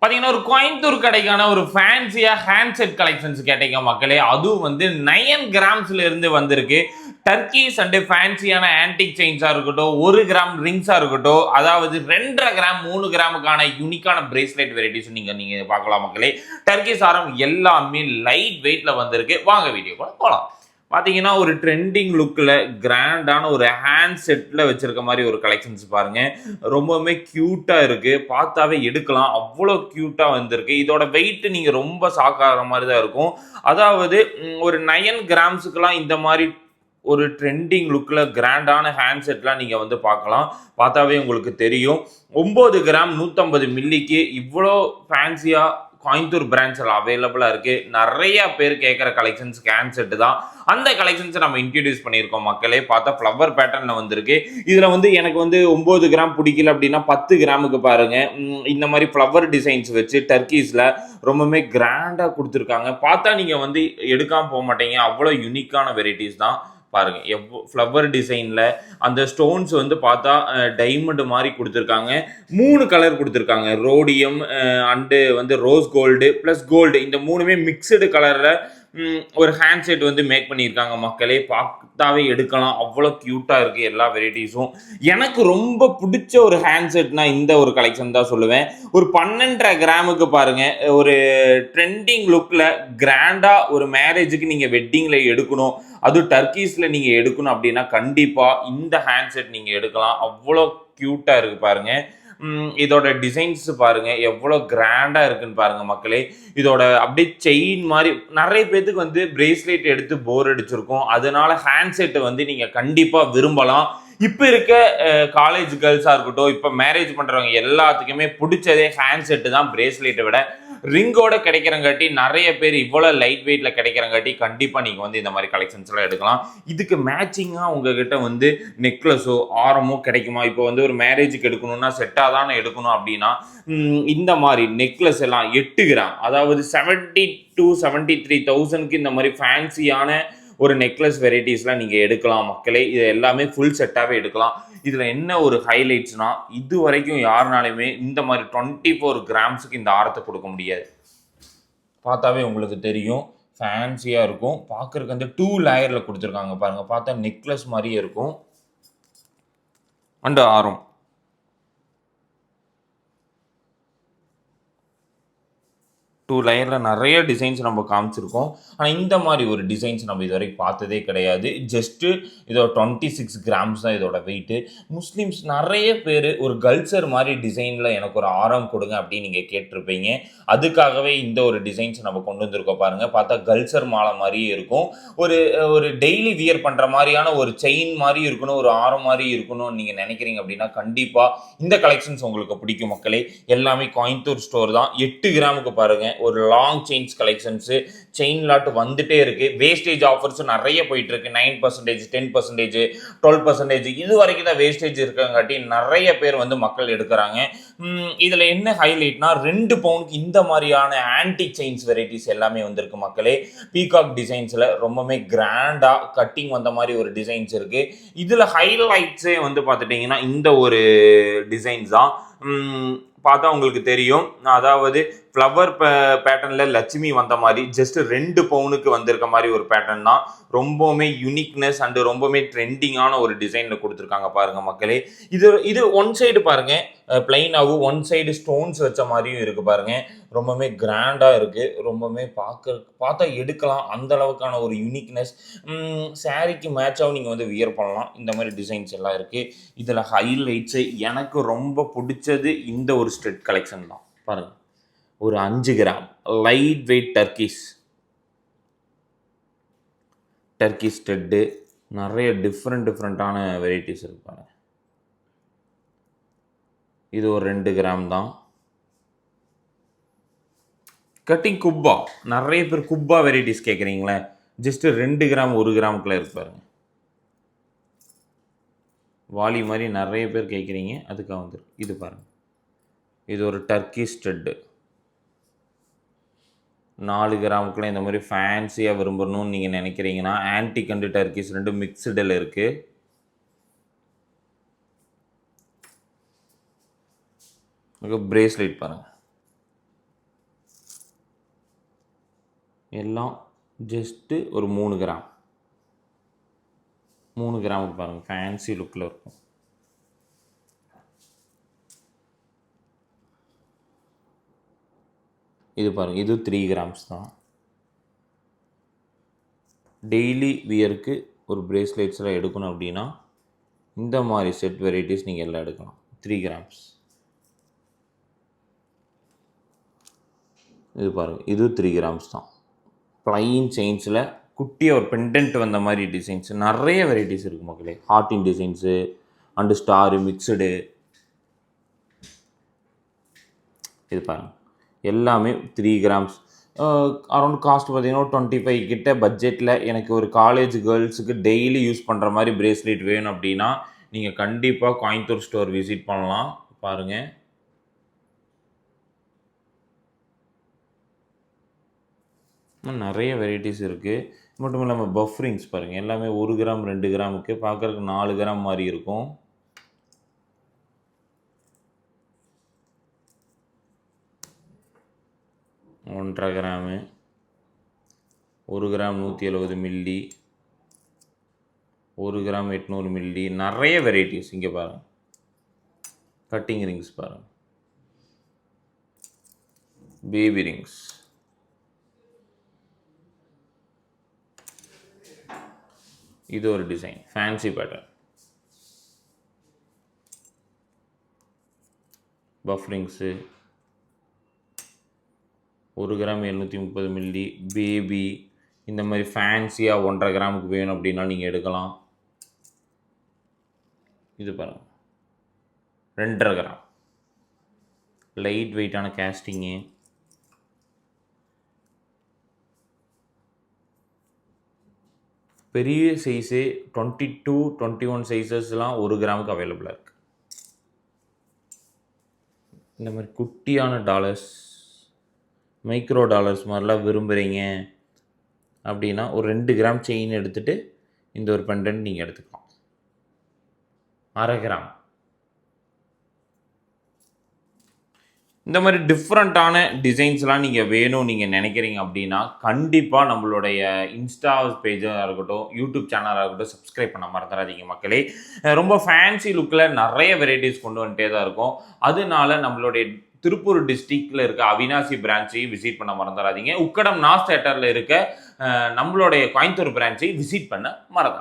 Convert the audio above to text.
பார்த்தீங்கன்னா, ஒரு கோயம்புத்தூர் கடைக்கான ஒரு ஃபேன்சியா ஹேண்ட்செட் கலெக்ஷன்ஸ் கேட்டீங்க மக்களே. அதுவும் வந்து 9 கிராம்ஸ்ல இருந்து வந்திருக்கு. டர்க்கீஸ் அண்ட் ஃபேன்சியான ஆன்டிக் செயின்ஸா இருக்கட்டும், 1 கிராம் ரிங்ஸா இருக்கட்டும், அதாவது 2.5 கிராம், 3 கிராமுக்கான யூனிக்கான பிரேஸ்லெட் வெரைட்டிஸ் நீங்க பார்க்கலாம் மக்களே. டர்க்கீஸ் ஆரம் எல்லாமே லைட் வெயிட்ல வந்திருக்கு. வாங்க வீடியோக்குள்ள போலாம். பார்த்தீங்கன்னா, ஒரு ட்ரெண்டிங் லுக்கில் கிராண்டான ஒரு ஹேண்ட் செட்டில் வச்சிருக்க மாதிரி ஒரு கலெக்ஷன்ஸ் பாருங்க. ரொம்பவுமே க்யூட்டாக இருக்குது. பார்த்தாவே எடுக்கலாம். அவ்வளோ க்யூட்டாக வந்திருக்கு. இதோட வெயிட் நீங்கள் ரொம்ப ஷாக்காகிற மாதிரி தான் இருக்கும். அதாவது ஒரு 9 கிராம்ஸுக்கெல்லாம் இந்த மாதிரி ஒரு ட்ரெண்டிங் லுக்கில் கிராண்டான ஹேண்ட் செட்லாம் நீங்கள் வந்து பார்க்கலாம். பார்த்தாவே உங்களுக்கு தெரியும். 9 கிராம் 150 மில்லிக்கு இவ்வளோ ஃபேன்சியாக கோயம்புத்தூர் பிரான்ச்சில் அவைலபிளாக இருக்குது. நிறைய பேர் கேட்குற கலெக்ஷன்ஸ் ஹேண்ட் செட்டு தான். அந்த கலெக்ஷன்ஸை நம்ம இன்ட்ரடியூஸ் பண்ணியிருக்கோம் மக்களே. பார்த்தா ஃப்ளவர் பேட்டர்னில் வந்திருக்கு. இதில் வந்து எனக்கு வந்து 9 கிராம் பிடிக்கல அப்படின்னா 10 கிராமுக்கு பாருங்கள். இந்த மாதிரி ஃப்ளவர் டிசைன்ஸ் வச்சு டர்க்கீஸில் ரொம்பவுமே கிராண்டாக கொடுத்துருக்காங்க. பார்த்தா நீங்கள் வந்து எடுக்காமல் போக மாட்டீங்க. அவ்வளோ யூனிக்கான வெரைட்டிஸ் தான். பாருங்க ஃப்ளவர் டிசைன்ல அந்த ஸ்டோன்ஸ் வந்து பார்த்தா டைமண்ட் மாதிரி கொடுத்துருக்காங்க. 3 கலர் கொடுத்துருக்காங்க. ரோடியம் அண்டு வந்து ரோஸ் கோல்டு பிளஸ் கோல்டு, இந்த 3மே மிக்சடு கலர்ல ஒரு ஹேண்ட் செட் வந்து மேக் பண்ணியிருக்காங்க மக்களே. பார்த்தாவே எடுக்கலாம். அவ்வளோ க்யூட்டாக இருக்குது எல்லா வெரைட்டிஸும். எனக்கு ரொம்ப பிடிச்ச ஒரு ஹேண்ட் செட்னா இந்த ஒரு கலெக்ஷன் தான் சொல்லுவேன். ஒரு 12.5 கிராமுக்கு பாருங்க, ஒரு ட்ரெண்டிங் லுக்கில் கிராண்டாக ஒரு மேரேஜுக்கு நீங்கள் வெட்டிங்கில் எடுக்கணும், அதுவும் டர்க்கீஸில் நீங்கள் எடுக்கணும் அப்படின்னா கண்டிப்பாக இந்த ஹேண்ட் செட் நீங்கள் எடுக்கலாம். அவ்வளோ க்யூட்டாக இருக்குது பாருங்கள். இதோட டிசைன்ஸ் பாருங்க எவ்வளோ கிராண்டா இருக்குன்னு பாருங்க மக்களே. இதோட அப்படியே செயின் மாதிரி நிறைய பேத்துக்கு வந்து பிரேஸ்லெட் எடுத்து போர் அடிச்சிருக்கும். அதனால ஹேண்ட் செட்டை வந்து நீங்க கண்டிப்பா விரும்பலாம். இப்போ இருக்க காலேஜ் கேர்ள்ஸாக இருக்கட்டும், இப்போ மேரேஜ் பண்ணுறவங்க எல்லாத்துக்குமே பிடிச்சதே ஹேண்ட் செட்டு தான் பிரேஸ்லெட்டை விட. ரிங்கோட கிடைக்கிறங்காட்டி நிறைய பேர் இவ்வளோ லைட் வெயிட்டில் கிடைக்கிறங்காட்டி கண்டிப்பாக நீங்கள் வந்து இந்த மாதிரி கலெக்ஷன்ஸ்லாம் எடுக்கலாம். இதுக்கு மேட்சிங்காக உங்ககிட்ட வந்து நெக்லஸோ ஆரமோ கிடைக்குமா? இப்போ வந்து ஒரு மேரேஜுக்கு எடுக்கணும்னா செட்டாக தானே எடுக்கணும் அப்படின்னா இந்த மாதிரி நெக்லஸ் எல்லாம் 8 கிராம், அதாவது 72,000-73,000க்கு இந்த மாதிரி ஃபேன்சியான ஒரு நெக்லஸ் வெரைட்டிஸ்லாம் நீங்கள் எடுக்கலாம் மக்களே. இது எல்லாமே ஃபுல் செட்டாகவே எடுக்கலாம். இதில் என்ன ஒரு ஹைலைட்ஸ்னா, இது வரைக்கும் யாருனாலுமே இந்த மாதிரி 24 கிராம்ஸுக்கு இந்த ஆரத்தை கொடுக்க முடியாது. பார்த்தாவே உங்களுக்கு தெரியும், ஃபேன்சியாக இருக்கும். பார்க்குறதுக்கு வந்து 2 லேயரில் கொடுத்துருக்காங்க பாருங்கள். பார்த்தா நெக்லஸ் மாதிரியே இருக்கும். அண்ட் ஆரம் 2 லேயரில் நிறைய டிசைன்ஸ் நம்ம காமிச்சிருக்கோம். ஆனால் இந்த மாதிரி ஒரு டிசைன்ஸ் நம்ம இது வரைக்கும் பார்த்ததே கிடையாது. ஜஸ்ட்டு இதோட 26 கிராம்ஸ் தான் இதோட வெயிட்டு. முஸ்லீம்ஸ் நிறைய பேர் ஒரு கல்ச்சர் மாதிரி டிசைனில் எனக்கு ஒரு ஆரம் கொடுங்க அப்படின்னு நீங்கள் கேட்டிருப்பீங்க. அதுக்காகவே இந்த ஒரு டிசைன்ஸ் நம்ம கொண்டு வந்திருக்கோம் பாருங்கள். பார்த்தா கல்ச்சர் மாலை மாதிரியே இருக்கும். ஒரு ஒரு டெய்லி வியர் பண்ணுற மாதிரியான ஒரு செயின் மாதிரி இருக்கணும், ஒரு ஆரம் மாதிரி இருக்கணும்னு நீங்கள் நினைக்கிறீங்க அப்படின்னா கண்டிப்பாக இந்த கலெக்ஷன்ஸ் உங்களுக்கு பிடிக்கும் மக்களே. எல்லாமே கோயம்புத்தூர் ஸ்டோர் தான். 8 கிராமுக்கு பாருங்கள். ஒரு long chains collections, chain lot வந்துட்டே இருக்கு. வேஸ்டேஜ் ஆஃபர்ஸும் நிறைய போயிட்டு இருக்கு. 9%, 10%, 12% இது வரைக்கும் தான் வேஸ்டேஜ் இருக்கங்காட்டி நிறைய பேர் வந்து மக்கள் எடுக்கிறாங்க. இதில் என்ன ஹைலைட்னா 2 பவுனுக்கு இந்த மாதிரியான ஆன்டிக் செயின்ஸ் வெரைட்டிஸ் எல்லாமே வந்திருக்கு மக்களே. பீகாக் டிசைன்ஸில் ரொம்பவே கிராண்டாக கட்டிங் வந்த மாதிரி ஒரு டிசைன்ஸ் இருக்குது. இதில் ஹைலைட்ஸே வந்து பார்த்துட்டிங்கன்னா இந்த ஒரு டிசைன்ஸ் தான். பார்த்தா உங்களுக்கு தெரியும், அதாவது ஃப்ளவர் பேட்டர்னில் லட்சுமி வந்த மாதிரி ஜஸ்ட் 2 பவுனுக்கு வந்திருக்க மாதிரி ஒரு பேட்டர்ன் தான். ரொம்பவுமே யூனிக்னஸ் அண்டு ரொம்பவுமே ட்ரெண்டிங்கான ஒரு டிசைனில் கொடுத்துருக்காங்க பாருங்கள் மக்களே. இது ஒன் சைடு பாருங்கள் பிளைனாகவும், ஒன் சைடு ஸ்டோன்ஸ் வச்ச மாதிரியும் இருக்குது பாருங்கள். ரொம்பவுமே கிராண்டாக இருக்குது. ரொம்பவுமே பார்த்தா எடுக்கலாம். அந்த அளவுக்கான ஒரு யூனிக்னஸ். சாரீக்கு மேட்சாகவும் நீங்கள் வந்து வியர் பண்ணலாம். இந்த மாதிரி டிசைன்ஸ் எல்லாம் இருக்குது. இதில் ஹைலைட்ஸு எனக்கு ரொம்ப பிடிச்சது இந்த ஒரு ஸ்டெட் கலெக்ஷன் தான் பாருங்கள். ஒரு 5 gram light weight Turkey stud, நிறைய டிஃப்ரெண்ட்டான வெரைட்டிஸ் இருப்பாங்க. இது ஒரு 2 கிராம் தான். கட்டிங் குப்பா, நிறைய பேர் குப்பா வெரைட்டிஸ் கேட்குறீங்களே, ஜஸ்ட்டு 2 கிராம் 1 கிராமுக்குள்ளே இருப்பாருங்க. வாலி மாதிரி நிறைய பேர் கேட்குறீங்க, அதுக்காக வந்துருக்கு. இது பாருங்கள், இது ஒரு டர்க்கி ஸ்டெட்டு 4 கிராமுக்குள்ளே இந்த மாதிரி ஃபேன்சியாக விரும்பணும்னு நீங்கள் நினைக்கிறீங்கன்னா ஆன்டிக் அண்டு டர்க்கிஸ் 2 மிக்சடில் இருக்குது. பிரேஸ்லெட் பாருங்கள், எல்லாம் ஜஸ்ட்டு ஒரு 3 கிராம் 3 கிராமுக்கு பாருங்கள், ஃபேன்சி லுக்கில் இருக்கும். இது பாருங்கள், இது 3 கிராம்ஸ் தான். டெய்லி வியருக்கு ஒரு பிரேஸ்லெட்ஸ்லாம் எடுக்கணும் அப்படின்னா இந்த மாதிரி செட் வெரைட்டிஸ் நீங்கள் எல்லாம் எடுக்கலாம். 3 கிராம்ஸ். இது பாருங்கள், இது 3 கிராம்ஸ் தான். ப்ளைன் செயின்ஸில் குட்டியாக ஒரு பெண்டன்ட் வந்த மாதிரி டிசைன்ஸ் நிறைய வெரைட்டிஸ் இருக்குது மக்களே. ஹார்ட்டின் டிசைன்ஸு அண்டு ஸ்டாரு மிக்சடு. இது பாருங்கள், எல்லாமே 3 கிராம்ஸ். அரௌண்ட் காஸ்ட் பார்த்தீங்கன்னா 25 கிட்ட பட்ஜெட்டில் எனக்கு ஒரு காலேஜ் கேர்ள்ஸுக்கு டெய்லி யூஸ் பண்ணுற மாதிரி பிரேஸ்லெட் வேணும் அப்படின்னா நீங்கள் கண்டிப்பாக கோயம்புத்தூர் ஸ்டோர் விசிட் பண்ணலாம். பாருங்கள், நிறைய வெரைட்டிஸ் இருக்குது. மட்டும் இல்லாமல் பஃப் ரிங்ஸ் பாருங்கள், எல்லாமே 1 கிராம் 2 கிராமுக்கு பார்க்குறதுக்கு 4 கிராம் மாதிரி இருக்கும். ஒன்றரை gram, 1 gram 170 milli, 1 gram 800 milli, நிறைய வெரைட்டிஸ். இங்கே பாருங்கள், கட்டிங் ரிங்ஸ் பாருங்கள், பேபி ரிங்ஸ். இது ஒரு design, fancy pattern. Puff rings 1 gram 730 milli, baby. இந்த மாதிரி ஃபேன்சியாக 1.5 கிராமுக்கு வேணும் அப்படின்னா நீங்கள் எடுக்கலாம். இது பாருங்கள், 2.5 கிராம் லைட் வெயிட்டான கேஸ்டிங்கு. பெரிய சைஸு 22, 21 சைஸஸ்லாம் 1 கிராமுக்கு அவைலபிளாக இருக்குது. இந்த மாதிரி குட்டியான டாலர்ஸ், மைக்ரோ டாலர்ஸ் மாதிரிலாம் விரும்புகிறீங்க அப்படின்னா ஒரு 2 கிராம் செயின் எடுத்துகிட்டு இந்த ஒரு பெண்டன்ட் நீங்கள் எடுத்துக்கலாம். 1/2 கிராம். இந்த மாதிரி டிஃப்ரெண்ட்டான டிசைன்ஸ்லாம் நீங்கள் வேணும் நீங்கள் நினைக்கிறீங்க அப்படின்னா கண்டிப்பாக நம்மளுடைய இன்ஸ்டா பேஜாக இருக்கட்டும், யூடியூப் சேனலாக இருக்கட்டும் சப்ஸ்கிரைப் பண்ண மறந்துடாதீங்க மக்களே. ரொம்ப ஃபேன்சி லுக்கில் நிறைய வெரைட்டிஸ் கொண்டு வந்துட்டே தான் இருக்கும். அதனால நம்மளுடைய திருப்பூர் டிஸ்ட்ரிக்டில் இருக்க அவினாசி பிரான்ச்சையும் விசிட் பண்ண மறந்துடாதீங்க. உக்கடம் நாஸ் தேட்டரில் இருக்க நம்மளுடைய கோயம்புத்தூர் பிரான்ச்சை விசிட் பண்ண மறந்துடாதீங்க.